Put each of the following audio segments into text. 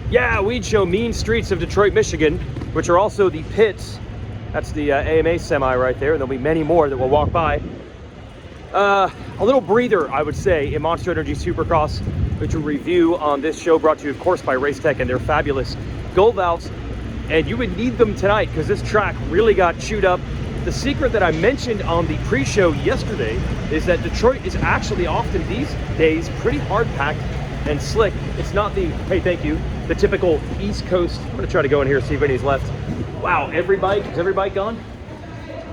Yeah, Weege Show, Mean Streets of Detroit, Michigan, which are also the pits. That's the AMA semi right there, and there'll be many more that will walk by. A little breather, I would say, in Monster Energy Supercross, which will review on this show, brought to you, of course, by Racetech and their fabulous Gold Valves. And you would need them tonight because this track really got chewed up. The secret that I mentioned on the pre-show yesterday is that Detroit is actually often these days pretty hard-packed and slick. It's not the, hey, thank you, the typical East Coast. I'm gonna try to go in here and see if anybody's left. Wow, is every bike gone?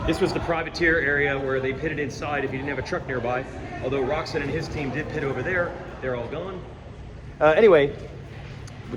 This was the privateer area where they pitted inside if you didn't have a truck nearby. Although Roxon and his team did pit over there, they're all gone. Anyway,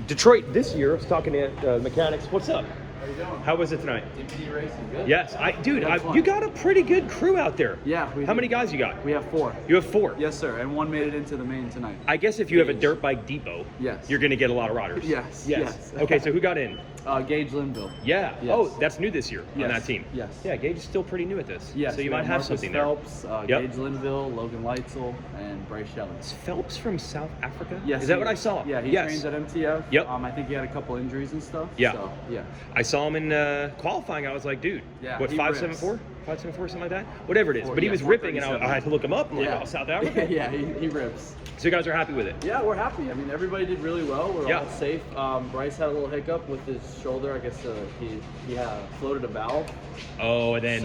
Detroit this year, I was talking to mechanics. What's up? How you doing? How was it tonight? MT racing, good. Yes, you got a pretty good crew out there. Yeah. How many guys you got? We have 4. You have 4? Yes, sir, and 1 made it into the main tonight. I guess if you have a dirt bike depot, yes, you're going to get a lot of riders. Yes. Okay, so who got in? Gage Linville. Yeah. Yes. Oh, that's new this year on that team. Yes. Yeah, Gage is still pretty new at this. Yes. So you might have something Phelps, there. Gage Linville, Logan Leitzel, and Bryce Shelley. Is Phelps from South Africa? Yes. Is that what I saw? Yeah, he trains at MTF. Yep. I think he had a couple injuries and stuff. Yeah. So, yeah. I saw him in qualifying. I was like, dude, yeah, what, 5.74? 5.74, something like that? Whatever it is. But he was ripping, and I had to look him up. I'm like, oh, South Africa? Yeah, he rips. So you guys are happy with it? Yeah, we're happy. I mean, everybody did really well. We're all safe. Bryce had a little hiccup with his shoulder. I guess he floated a valve. Oh, and then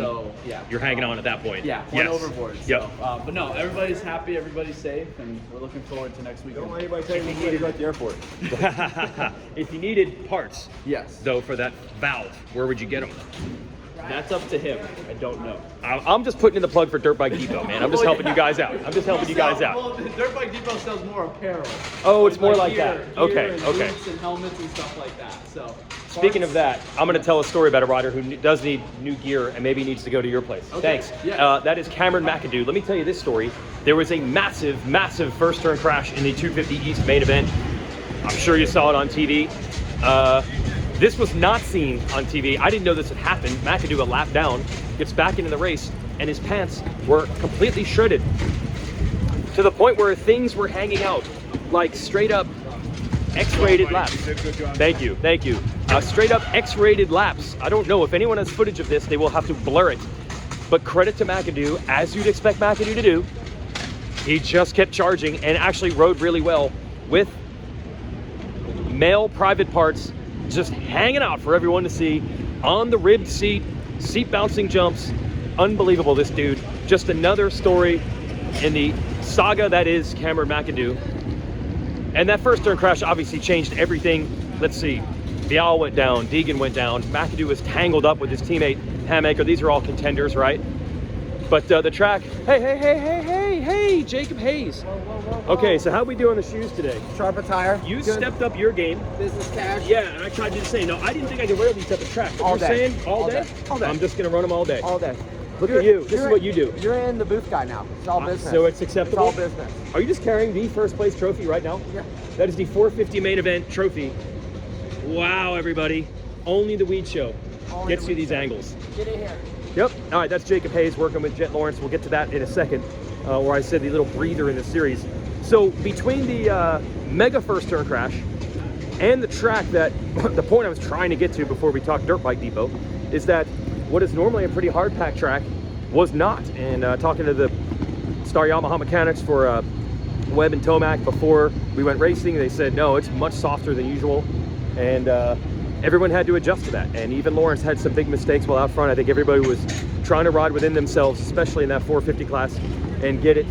you're hanging on at that point. Yeah, went overboard. So, Yep. But no, everybody's happy, everybody's safe, and we're looking forward to next weekend. Don't let anybody tell you he's at the airport. If you needed parts, yes, though, for that valve, where would you get them? That's up to him. I don't know. I'm just putting in the plug for Dirt Bike Depot, man. I'm just helping you guys out. Well, Dirt Bike Depot sells more apparel. Oh, it's more like that. Okay. Boots and helmets and stuff like that. So. Speaking of that, I'm going to tell a story about a rider who does need new gear and maybe needs to go to your place. Okay. Thanks. Yeah. That is Cameron McAdoo. Let me tell you this story. There was a massive first turn crash in the 250 East main event. I'm sure you saw it on TV. This was not seen on TV. I didn't know this had happened. McAdoo, a lap down, gets back into the race, and his pants were completely shredded to the point where things were hanging out, like straight up X-rated laps. Thank you. Straight up X-rated laps. I don't know if anyone has footage of this. They will have to blur it. But credit to McAdoo, as you'd expect McAdoo to do. He just kept charging and actually rode really well with male private parts just hanging out for everyone to see on the ribbed seat bouncing jumps. Unbelievable, this dude. Just another story in the saga that is Cameron McAdoo. And that first turn crash obviously changed everything. Let's see. Vial went down, Deegan went down. McAdoo was tangled up with his teammate Hamaker. These are all contenders, right? But the track, hey, Jacob Hayes. Whoa. Okay, so how we do on the shoes today? Sharp attire. You stepped up your game. Business cash. Yeah, and I tried to say, no, I didn't think I could wear these type of tracks. All You're day. saying all day? All day. I'm just going to run them all day. All day. Look at you. This is what you do. You're in the booth guy now. It's all business. So it's acceptable? It's all business. Are you just carrying the first place trophy right now? Yeah. That is the 450 main event trophy. Wow, everybody. Only the Weege Show gets you these angles. Get in here. Yep. All right, that's Jacob Hayes working with Jett Lawrence. We'll get to that in a second, where I said the little breather in the series. So between the mega first turn crash and the track that, the point I was trying to get to before we talked Dirt Bike Depot, is that what is normally a pretty hard packed track was not. And talking to the Star Yamaha mechanics for Webb and Tomac before we went racing, they said, no, it's much softer than usual. And everyone had to adjust to that. And even Lawrence had some big mistakes while out front. I think everybody was trying to ride within themselves, especially in that 450 class, and get it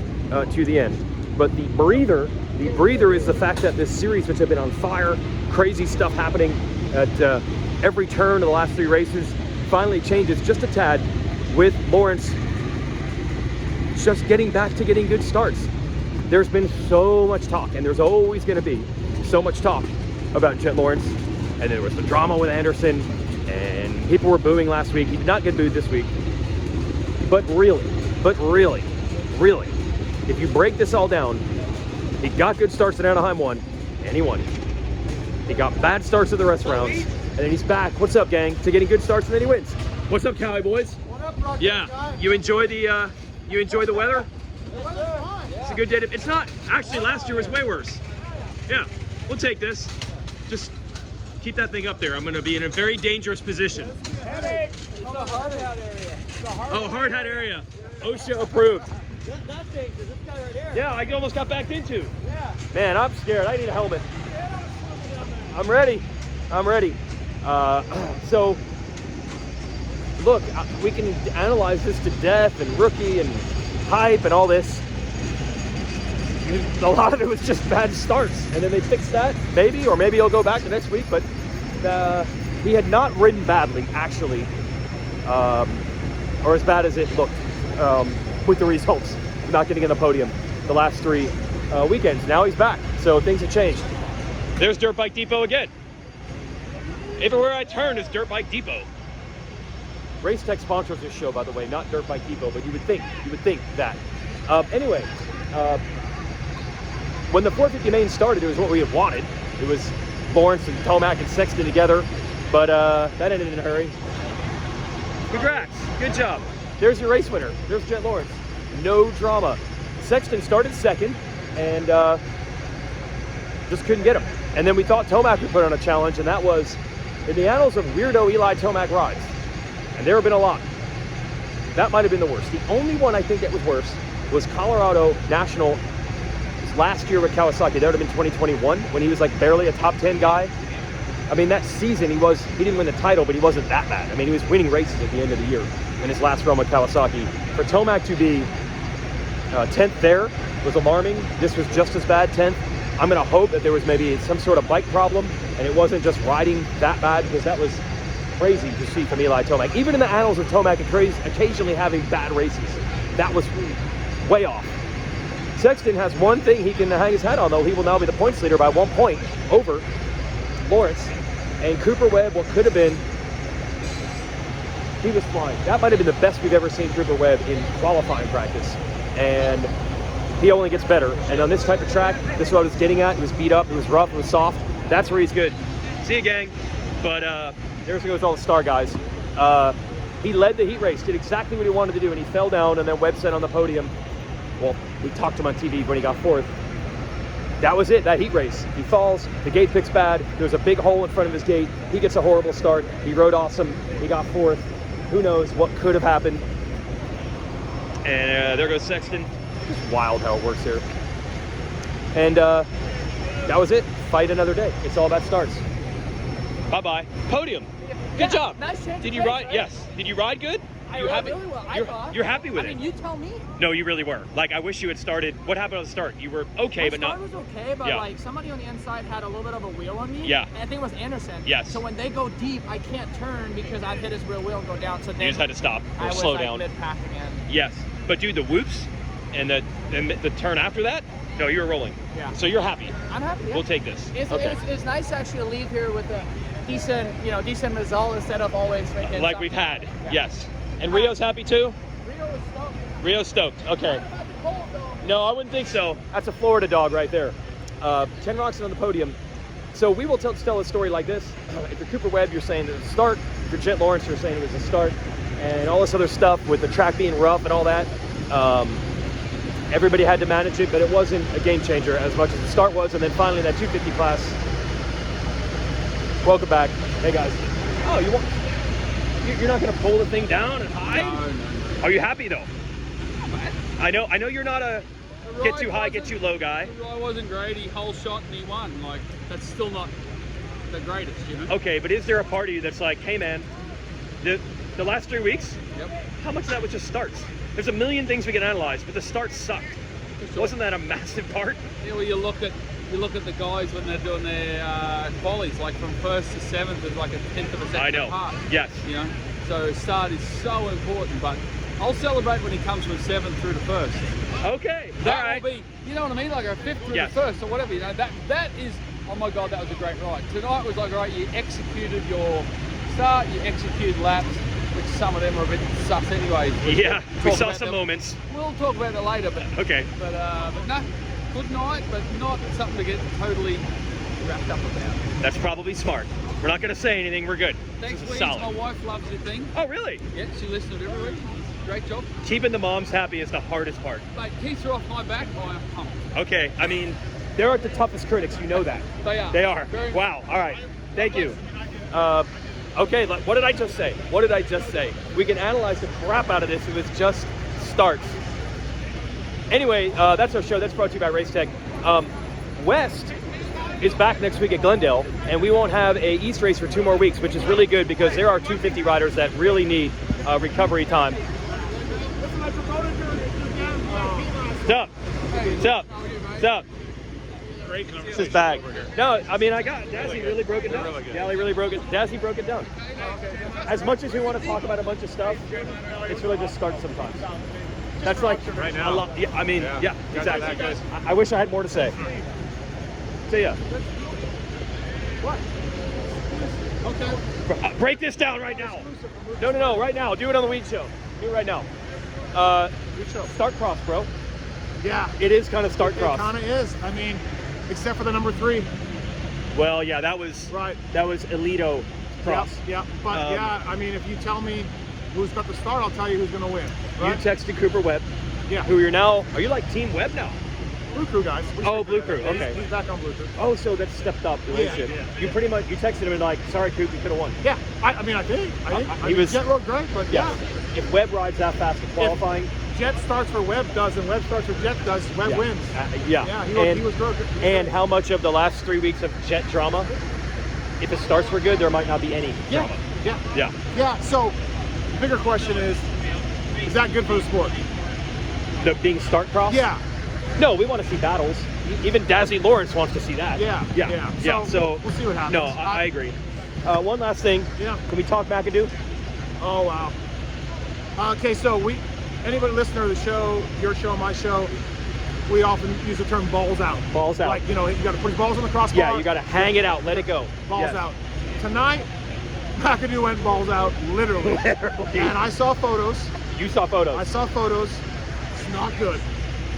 to the end. But the breather is the fact that this series, which had been on fire, crazy stuff happening at every turn of the last 3 races, finally changes just a tad with Lawrence just getting back to getting good starts. There's been so much talk, and there's always going to be so much talk about Jett Lawrence. And there was the drama with Anderson, and people were booing last week. He did not get booed this week. But really, if you break this all down, he got good starts at Anaheim 1, and he won. He got bad starts at the rest rounds, and then he's back. What's up, gang? To getting good starts, and then he wins. What's up, Cali boys? What up, Rock? Yeah, you enjoy the weather? It's a good day. It's not actually. Last year was way worse. Yeah, we'll take this. Just keep that thing up there. I'm gonna be in a very dangerous position. It's a hard hat area. Oh, hard hat area. OSHA approved. That's dangerous. This guy right here. Yeah, I almost got backed into. Yeah. Man, I'm scared. I need a helmet. I'm ready. I'm ready. So, look, we can analyze this to death and rookie and hype and all this. A lot of it was just bad starts, and then they fixed that, maybe, or maybe he'll go back to next week. But he had not ridden badly, actually, or as bad as it looked with the results, not getting in the podium the last 3 weekends. Now he's back, so things have changed. There's Dirt Bike Depot again. Everywhere I turn is Dirt Bike Depot. Race Tech sponsors this show, by the way, not Dirt Bike Depot, but you would think that. Anyway. When the 450 main started, it was what we had wanted. It was Lawrence and Tomac and Sexton together, but that ended in a hurry. Congrats, good job. There's your race winner. There's Jett Lawrence. No drama. Sexton started second and just couldn't get him. And then we thought Tomac would put on a challenge, and that was in the annals of weirdo Eli Tomac rides. And there have been a lot. That might have been the worst. The only one I think that was worse was Colorado National last year with Kawasaki. That would have been 2021 when he was like barely a top 10 guy. I mean, that season he didn't win the title, but he wasn't that bad. I mean, he was winning races at the end of the year in his last run with Kawasaki. For Tomac to be 10th there was alarming. This was just as bad, 10th. I'm gonna hope that there was maybe some sort of bike problem and it wasn't just riding that bad, because that was crazy to see from Eli Tomac. Even in the annals of Tomac occasionally having bad races, that was way off. Sexton has one thing he can hang his hat on, though. He will now be the points leader by 1 point over Lawrence. And Cooper Webb, what could have been, he was flying. That might have been the best we've ever seen Cooper Webb in qualifying practice. And he only gets better. And on this type of track, this is what I was getting at. It was beat up, it was rough, it was soft. That's where he's good. See you, gang. But there goes all the star guys. He led the heat race, did exactly what he wanted to do, and he fell down, and then Webb said on the podium, well, we talked to him on TV when he got 4th. That was it, that heat race. He falls, the gate pick's bad, there's a big hole in front of his gate, he gets a horrible start, he rode awesome, he got 4th. Who knows what could have happened. And there goes Sexton. Just wild how it works here. And that was it, fight another day. It's all about starts. Bye-bye. Podium. Good job. Nice change. Did you ride? Right? Yes. Did you ride good? I rode really well. You're happy with it? I mean, you tell me. No, you really were. Like, I wish you had started. What happened on the start? You were okay, but not. The start was okay, but yeah. Like somebody on the inside had a little bit of a wheel on me. Yeah. And I think it was Anderson. Yes. So when they go deep, I can't turn because I'd hit his rear wheel and go down. So then you just had to stop or I was slow like down. mid-pack again. Yes, but dude, the whoops and the turn after that. No, you were rolling. Yeah. So you're happy. I'm happy. Yeah. We'll take this. It's nice actually to leave here with a decent result instead of always making like we've had. Yeah. Yes. And Rio's happy too? Rio is stoked. Rio's stoked. Okay. Cold, though. No, I wouldn't think so. That's a Florida dog right there. Ken Roxon on the podium. So we will tell a story like this. If you're Cooper Webb, you're saying it was a start. If you're Jett Lawrence, you're saying it was a start. And all this other stuff with the track being rough and all that. Everybody had to manage it, but it wasn't a game changer as much as the start was. And then finally that 250 class. Welcome back. Hey guys. Oh, you're not going to pull the thing down and hide? No. Are you happy though? I know you're not a get too high, get too low guy. The ride wasn't great. He whole shot and he won. Like, that's still not the greatest, you know? Okay, but is there a part of you that's like, hey man, the last 3 weeks, Yep. how much of that was just starts? There's a million things we can analyze, but the starts sucked. Sure. Wasn't that a massive part? Yeah, well, you look at the guys when they're doing their qualies, like from 1st to 7th, there's like a 10th of a second I know. apart. Yes. You know, so start is so important. But I'll celebrate when he comes from 7th through to 1st. Okay. That all right. will be, you know what I mean, like a 5th through Yes. to 1st or whatever. You know, that is, oh my God, that was a great ride. Tonight was like, all right, you executed your start, you executed laps, which some of them are a bit sus anyway. Yeah, we saw some them. moments. We'll talk about it later, but Okay. But no, good night, but not something to get totally wrapped up about. That's probably smart. We're not going to say anything. We're good. Thanks, This is Weege. solid. My wife loves your thing. Oh, really? Yeah, she listens to it every week. Great job. Keeping the moms happy is the hardest part. Mate, Keith's are off my back. I am pumped. Okay, I mean, they're the toughest critics. You know that. They are. They are. Very Wow. All right. Thank you. Okay, what did I just say? What did I just say? We can analyze the crap out of this if it's just starts. Anyway, that's our show. That's brought to you by Racetech. West is back next week at Glendale, and we won't have a East race for 2 more weeks, which is really good because there are 250 riders that really need recovery time. What's up? What's up? What's up? This is bag. No, I mean, I got Dazzy really broke it down. Dazzy really broke it. Dazzy broke it down. As much as we want to talk about a bunch of stuff, it's really just starts sometimes. That's like right now. A lot. Yeah, I mean, yeah, exactly. I wish I had more to say. See ya. What? Okay. Break this down right now. No, right now. Do it on the Weege show. Do it right now. Startcross, bro. Yeah. It is kind of It Startcross. kind of is. I mean, except for the number 3. Well, yeah, that was Right. That was Elito Cross. Yeah. But yeah, I mean, if you tell me who's got the start, I'll tell you who's going to win. Right? You texted Cooper Webb, Yeah. who you're now. Are you like Team Webb now? Blue Crew guys. Oh, Blue Crew. Okay. He's back on Blue Crew. Oh, so that's stepped up relationship. Yeah. You pretty much you texted him and like, sorry, Coop, you could have won. Yeah. I mean, I think. He was- Jett rode great, but Yeah. yeah. If Webb rides that fast in qualifying, Jett starts for Webb does, and Webb starts for Jett does. Webb yeah. wins. Yeah. Yeah, and, he was good. and how much of the last 3 weeks of Jett drama? If it starts were good, there might not be any Yeah. drama. Yeah. Yeah. Yeah. So, the bigger question is that good for the sport? The being Startcross? Yeah. No, we want to see battles. Even Jett Lawrence wants to see that. Yeah. Yeah. So we'll see what happens. No, I agree. One last thing. Yeah. Can we talk McAdoo? Oh wow. Okay, so anybody listener to the show, your show, my show, we often use the term balls out. Balls out. Like, you know, you got to put your balls on the crossbar. Yeah, you got to hang it out, let it go. balls Yes. out. Tonight, McAdoo went balls out, literally. Literally. And I saw photos. You saw photos. I saw photos. It's not good.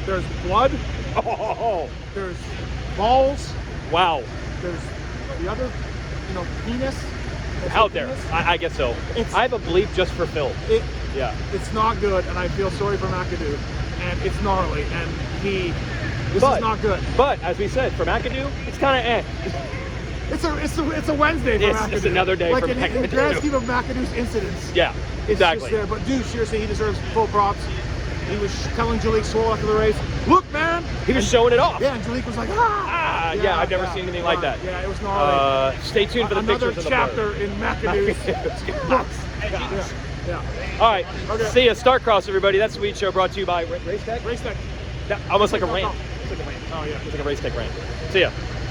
There's blood. Oh, There's balls. wow. There's the other, penis. Is Out it there. penis? I guess so. It's- I have a bleep just for Phil. Yeah. It's not good, and I feel sorry for McAdoo. And it's gnarly, and this But- is not good. But as we said, for McAdoo, it's kind of It's a Wednesday for It's McAdoo. just another day like for in the McAdoo. grand scheme of McAdoo's incidents. Yeah, It's exactly. just there. But dude, seriously, he deserves full props. He was telling Jalek Swole after the race, "Look, man." He was showing it off. Yeah, and Jalek was like, "Ah." Yeah, I've never seen anything like that. Yeah, it was gnarly. Stay tuned for the Another pictures of the chapter blur. in McAdoo's books. Yeah. All right. Okay. See ya. Startcross, everybody. That's the Weege Show brought to you by Racetech. Race tech. Almost like a rant. Oh yeah. It's like a Racetech rant. See ya.